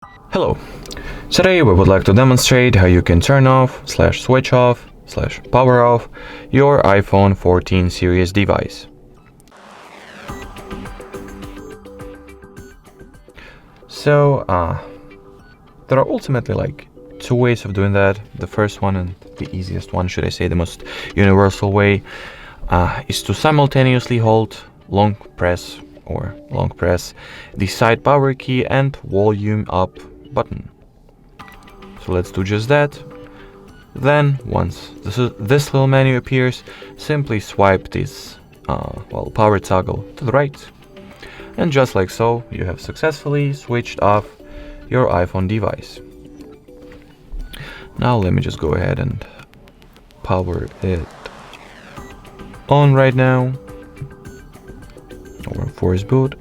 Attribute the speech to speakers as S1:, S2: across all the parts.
S1: Hello. Today we would like to demonstrate how you can turn off / switch off / power off your iPhone 14 series device. So there are ultimately like two ways of doing that. The first one, and the easiest one, should I say, the most universal way, is to simultaneously hold long press the side power key and volume up button. So let's do just that. Then once this little menu appears, simply swipe this power toggle to the right, and just like so, you have successfully switched off your iPhone device. Now let me just go ahead and power it on right now, or force boot.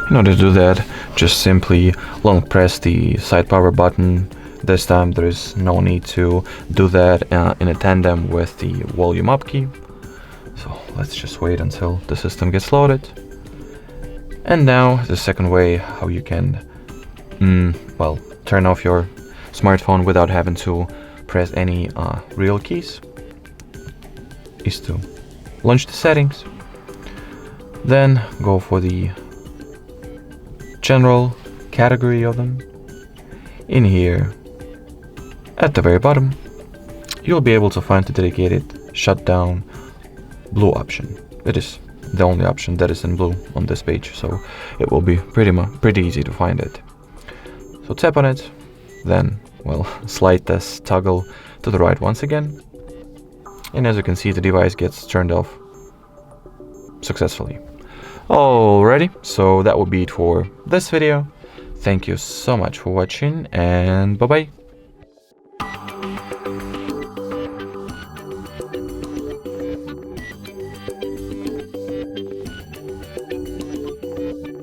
S1: In order to do that, just simply long press the side power button. This time there is no need to do that in a tandem with the volume up key. So let's just wait until the system gets loaded. And now the second way how you can turn off your smartphone without having to press any real keys is to launch the settings, then go for the general category of them. In here at the very bottom, you'll be able to find the dedicated shutdown blue option. It is the only option that is in blue on this page, so it will be pretty easy to find it. So tap on it, then slide this toggle to the right once again, and as you can see, the device gets turned off successfully. Alrighty, so that will be it for this video. Thank you so much for watching, and bye bye.